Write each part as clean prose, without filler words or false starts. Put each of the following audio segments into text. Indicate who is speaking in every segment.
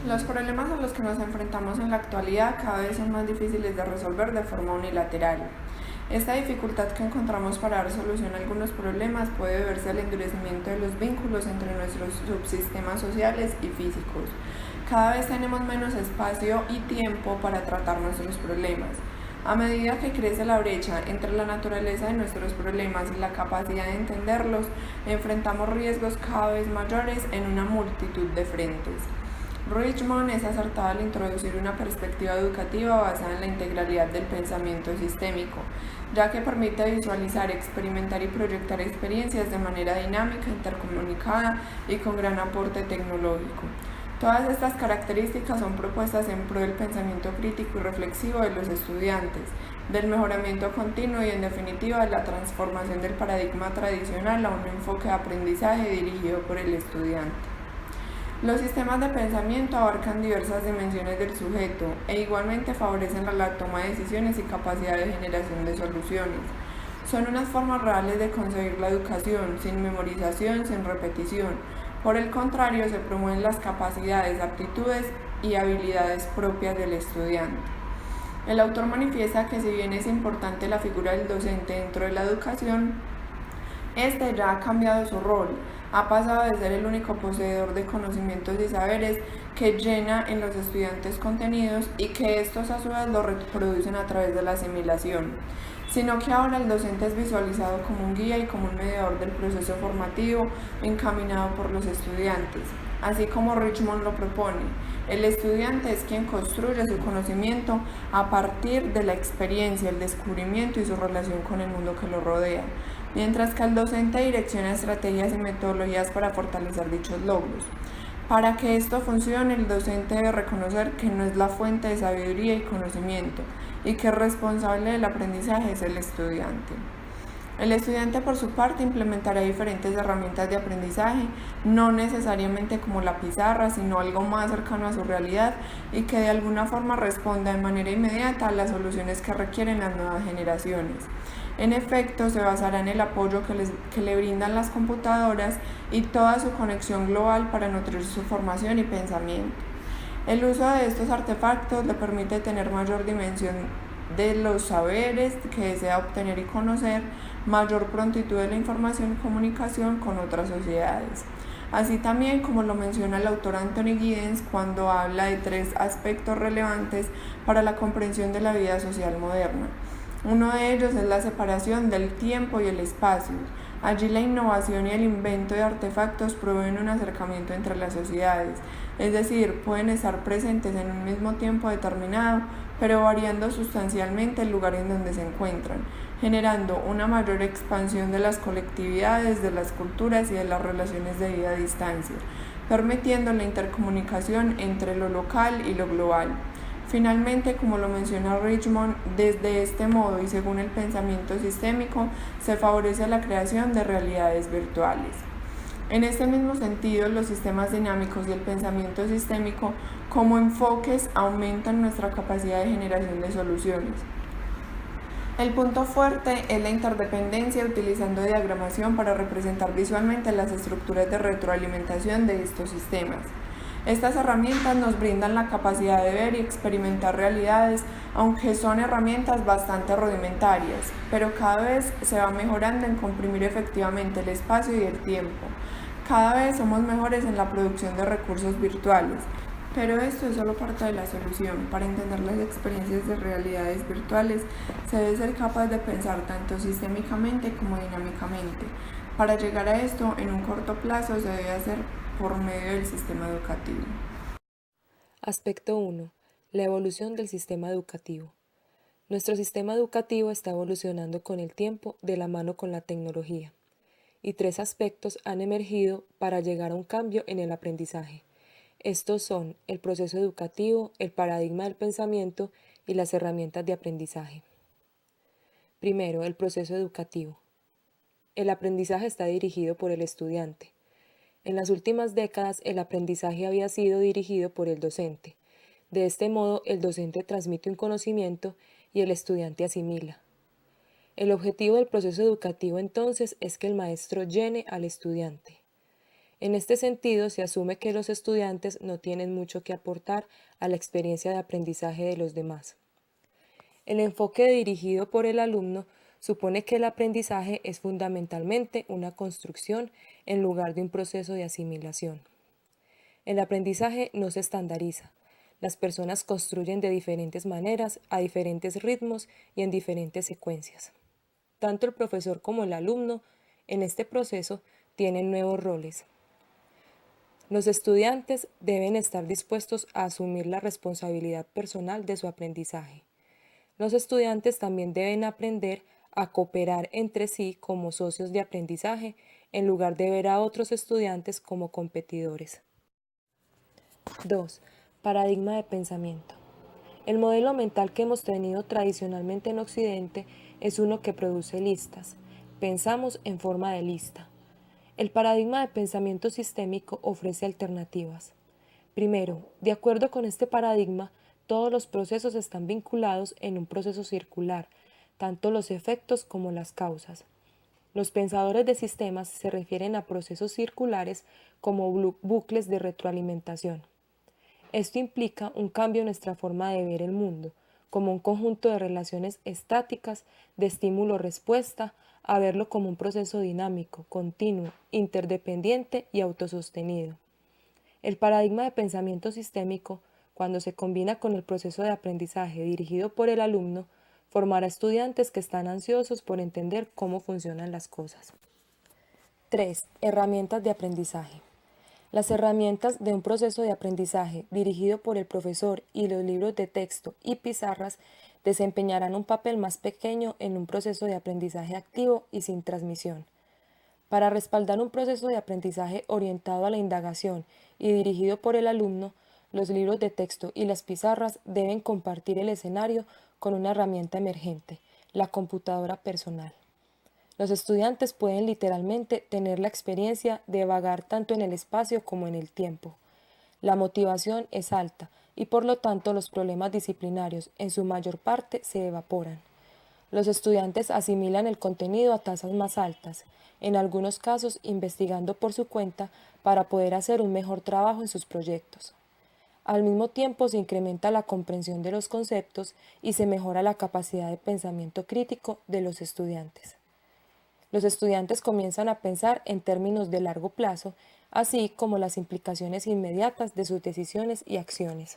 Speaker 1: Los problemas a los que nos enfrentamos en la actualidad cada vez son más difíciles de resolver de forma unilateral. Esta dificultad que encontramos para dar solución a algunos problemas puede deberse al endurecimiento de los vínculos entre nuestros subsistemas sociales y físicos. Cada vez tenemos menos espacio y tiempo para tratar nuestros problemas. A medida que crece la brecha entre la naturaleza de nuestros problemas y la capacidad de entenderlos, enfrentamos riesgos cada vez mayores en una multitud de frentes. Richmond es acertada al introducir una perspectiva educativa basada en la integralidad del pensamiento sistémico, ya que permite visualizar, experimentar y proyectar experiencias de manera dinámica, intercomunicada y con gran aporte tecnológico. Todas estas características son propuestas en pro del pensamiento crítico y reflexivo de los estudiantes, del mejoramiento continuo y, en definitiva, de la transformación del paradigma tradicional a un enfoque de aprendizaje dirigido por el estudiante. Los sistemas de pensamiento abarcan diversas dimensiones del sujeto e igualmente favorecen la toma de decisiones y capacidad de generación de soluciones. Son unas formas reales de concebir la educación, sin memorización, sin repetición. Por el contrario, se promueven las capacidades, aptitudes y habilidades propias del estudiante. El autor manifiesta que si bien es importante la figura del docente dentro de la educación, este ya ha cambiado su rol, ha pasado de ser el único poseedor de conocimientos y saberes que llena en los estudiantes contenidos y que estos a su vez lo reproducen a través de la asimilación, sino que ahora el docente es visualizado como un guía y como un mediador del proceso formativo encaminado por los estudiantes. Así como Richmond lo propone, el estudiante es quien construye su conocimiento a partir de la experiencia, el descubrimiento y su relación con el mundo que lo rodea, mientras que el docente direcciona estrategias y metodologías para fortalecer dichos logros. Para que esto funcione, el docente debe reconocer que no es la fuente de sabiduría y conocimiento y que el responsable del aprendizaje es el estudiante. El estudiante, por su parte, implementará diferentes herramientas de aprendizaje, no necesariamente como la pizarra, sino algo más cercano a su realidad y que de alguna forma responda de manera inmediata a las soluciones que requieren las nuevas generaciones. En efecto, se basará en el apoyo que le brindan las computadoras y toda su conexión global para nutrir su formación y pensamiento. El uso de estos artefactos le permite tener mayor dimensión de los saberes que desea obtener y conocer, mayor prontitud de la información y comunicación con otras sociedades. Así también, como lo menciona el autor Anthony Giddens cuando habla de tres aspectos relevantes para la comprensión de la vida social moderna. Uno de ellos es la separación del tiempo y el espacio. Allí la innovación y el invento de artefactos proveen un acercamiento entre las sociedades, es decir, pueden estar presentes en un mismo tiempo determinado, pero variando sustancialmente el lugar en donde se encuentran, generando una mayor expansión de las colectividades, de las culturas y de las relaciones de vida a distancia, permitiendo la intercomunicación entre lo local y lo global. Finalmente, como lo menciona Richmond, desde este modo y según el pensamiento sistémico, se favorece la creación de realidades virtuales. En este mismo sentido, los sistemas dinámicos y el pensamiento sistémico como enfoques aumentan nuestra capacidad de generación de soluciones. El punto fuerte es la interdependencia utilizando diagramación para representar visualmente las estructuras de retroalimentación de estos sistemas. Estas herramientas nos brindan la capacidad de ver y experimentar realidades, aunque son herramientas bastante rudimentarias, pero cada vez se va mejorando en comprimir efectivamente el espacio y el tiempo. Cada vez somos mejores en la producción de recursos virtuales, pero esto es solo parte de la solución. Para entender las experiencias de realidades virtuales, se debe ser capaz de pensar tanto sistémicamente como dinámicamente. Para llegar a esto, en un corto plazo, se debe hacer por medio del sistema educativo.
Speaker 2: Aspecto 1. La evolución del sistema educativo. Nuestro sistema educativo está evolucionando con el tiempo de la mano con la tecnología, y tres aspectos han emergido para llegar a un cambio en el aprendizaje. Estos son el proceso educativo, el paradigma del pensamiento y las herramientas de aprendizaje. Primero, el proceso educativo. El aprendizaje está dirigido por el estudiante. En las últimas décadas, el aprendizaje había sido dirigido por el docente. De este modo, el docente transmite un conocimiento y el estudiante asimila. El objetivo del proceso educativo entonces es que el maestro llene al estudiante. En este sentido, se asume que los estudiantes no tienen mucho que aportar a la experiencia de aprendizaje de los demás. El enfoque dirigido por el alumno supone que el aprendizaje es fundamentalmente una construcción en lugar de un proceso de asimilación. El aprendizaje no se estandariza. Las personas construyen de diferentes maneras, a diferentes ritmos y en diferentes secuencias. Tanto el profesor como el alumno, en este proceso, tienen nuevos roles. Los estudiantes deben estar dispuestos a asumir la responsabilidad personal de su aprendizaje. Los estudiantes también deben aprender a cooperar entre sí como socios de aprendizaje en lugar de ver a otros estudiantes como competidores. 2. Paradigma de pensamiento. El modelo mental que hemos tenido tradicionalmente en Occidente es uno que produce listas. Pensamos en forma de lista. El paradigma de pensamiento sistémico ofrece alternativas. Primero, de acuerdo con este paradigma, todos los procesos están vinculados en un proceso circular, tanto los efectos como las causas. Los pensadores de sistemas se refieren a procesos circulares como bucles de retroalimentación. Esto implica un cambio en nuestra forma de ver el mundo, como un conjunto de relaciones estáticas de estímulo-respuesta, a verlo como un proceso dinámico, continuo, interdependiente y autosostenido. El paradigma de pensamiento sistémico, cuando se combina con el proceso de aprendizaje dirigido por el alumno, formará estudiantes que están ansiosos por entender cómo funcionan las cosas. 3. Herramientas de aprendizaje. Las herramientas de un proceso de aprendizaje dirigido por el profesor y los libros de texto y pizarras desempeñarán un papel más pequeño en un proceso de aprendizaje activo y sin transmisión. Para respaldar un proceso de aprendizaje orientado a la indagación y dirigido por el alumno, los libros de texto y las pizarras deben compartir el escenario con una herramienta emergente, la computadora personal. Los estudiantes pueden literalmente tener la experiencia de vagar tanto en el espacio como en el tiempo. La motivación es alta y por lo tanto los problemas disciplinarios en su mayor parte se evaporan. Los estudiantes asimilan el contenido a tasas más altas, en algunos casos investigando por su cuenta para poder hacer un mejor trabajo en sus proyectos. Al mismo tiempo se incrementa la comprensión de los conceptos y se mejora la capacidad de pensamiento crítico de los estudiantes. Los estudiantes comienzan a pensar en términos de largo plazo, así como las implicaciones inmediatas de sus decisiones y acciones.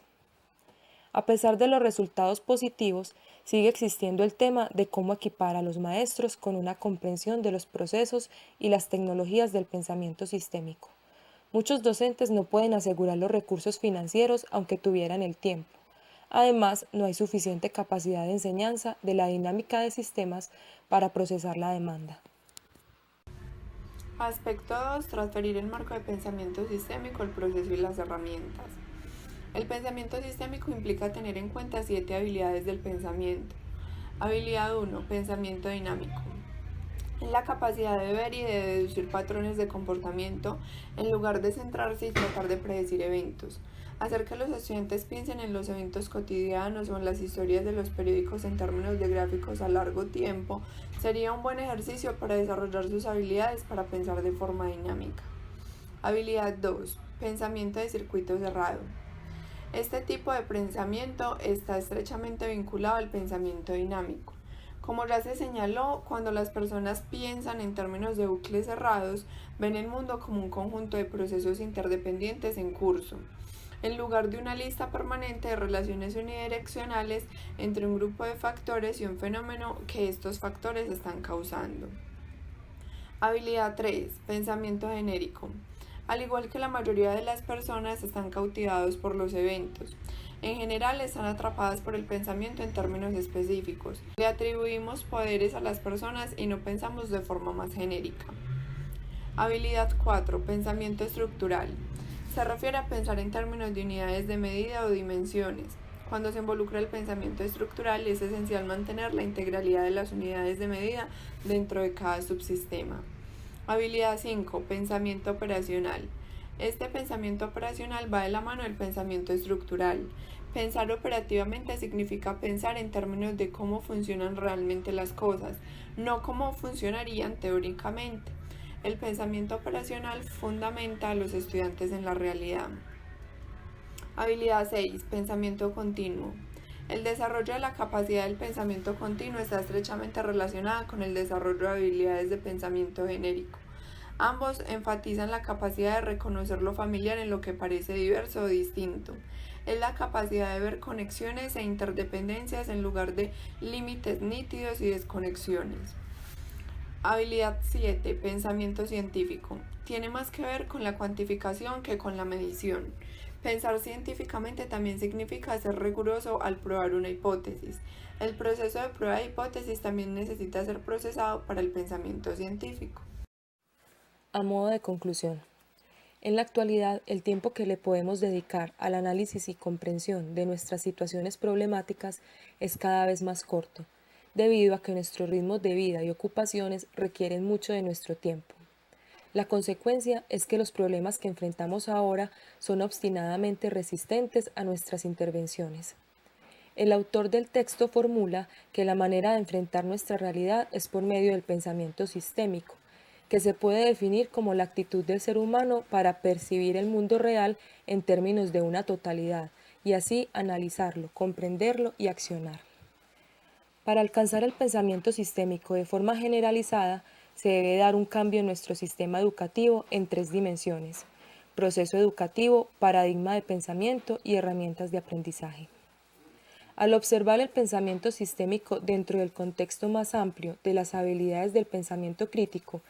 Speaker 2: A pesar de los resultados positivos, sigue existiendo el tema de cómo equipar a los maestros con una comprensión de los procesos y las tecnologías del pensamiento sistémico. Muchos docentes no pueden asegurar los recursos financieros aunque tuvieran el tiempo. Además, no hay suficiente capacidad de enseñanza de la dinámica de sistemas para procesar la demanda.
Speaker 1: Aspecto 2. Transferir el marco de pensamiento sistémico al proceso y las herramientas. El pensamiento sistémico implica tener en cuenta 7 habilidades del pensamiento. Habilidad 1. Pensamiento dinámico. Es la capacidad de ver y de deducir patrones de comportamiento en lugar de centrarse y tratar de predecir eventos. Hacer que los estudiantes piensen en los eventos cotidianos o en las historias de los periódicos en términos de gráficos a largo tiempo sería un buen ejercicio para desarrollar sus habilidades para pensar de forma dinámica. Habilidad 2. Pensamiento de circuito cerrado. Este tipo de pensamiento está estrechamente vinculado al pensamiento dinámico. Como ya se señaló, cuando las personas piensan en términos de bucles cerrados, ven el mundo como un conjunto de procesos interdependientes en curso, en lugar de una lista permanente de relaciones unidireccionales entre un grupo de factores y un fenómeno que estos factores están causando. Habilidad 3. Pensamiento genérico. Al igual que la mayoría de las personas, están cautivados por los eventos. En general, están atrapadas por el pensamiento en términos específicos. Le atribuimos poderes a las personas y no pensamos de forma más genérica. Habilidad 4. Pensamiento estructural. Se refiere a pensar en términos de unidades de medida o dimensiones. Cuando se involucra el pensamiento estructural, es esencial mantener la integralidad de las unidades de medida dentro de cada subsistema. Habilidad 5. Pensamiento operacional. Este pensamiento operacional va de la mano del pensamiento estructural. Pensar operativamente significa pensar en términos de cómo funcionan realmente las cosas, no cómo funcionarían teóricamente. El pensamiento operacional fundamenta a los estudiantes en la realidad. Habilidad 6. Pensamiento continuo. El desarrollo de la capacidad del pensamiento continuo está estrechamente relacionada con el desarrollo de habilidades de pensamiento genérico. Ambos enfatizan la capacidad de reconocer lo familiar en lo que parece diverso o distinto. Es la capacidad de ver conexiones e interdependencias en lugar de límites nítidos y desconexiones. Habilidad 7. Pensamiento científico. Tiene más que ver con la cuantificación que con la medición. Pensar científicamente también significa ser riguroso al probar una hipótesis. El proceso de prueba de hipótesis también necesita ser procesado para el pensamiento científico.
Speaker 2: A modo de conclusión, en la actualidad el tiempo que le podemos dedicar al análisis y comprensión de nuestras situaciones problemáticas es cada vez más corto, debido a que nuestros ritmos de vida y ocupaciones requieren mucho de nuestro tiempo. La consecuencia es que los problemas que enfrentamos ahora son obstinadamente resistentes a nuestras intervenciones. El autor del texto formula que la manera de enfrentar nuestra realidad es por medio del pensamiento sistémico, que se puede definir como la actitud del ser humano para percibir el mundo real en términos de una totalidad y así analizarlo, comprenderlo y accionar. Para alcanzar el pensamiento sistémico de forma generalizada, se debe dar un cambio en nuestro sistema educativo en 3 dimensiones: proceso educativo, paradigma de pensamiento y herramientas de aprendizaje. Al observar el pensamiento sistémico dentro del contexto más amplio de las habilidades del pensamiento crítico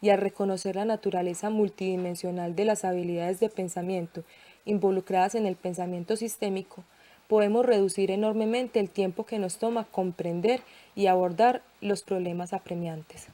Speaker 2: y al reconocer la naturaleza multidimensional de las habilidades de pensamiento involucradas en el pensamiento sistémico, podemos reducir enormemente el tiempo que nos toma comprender y abordar los problemas apremiantes.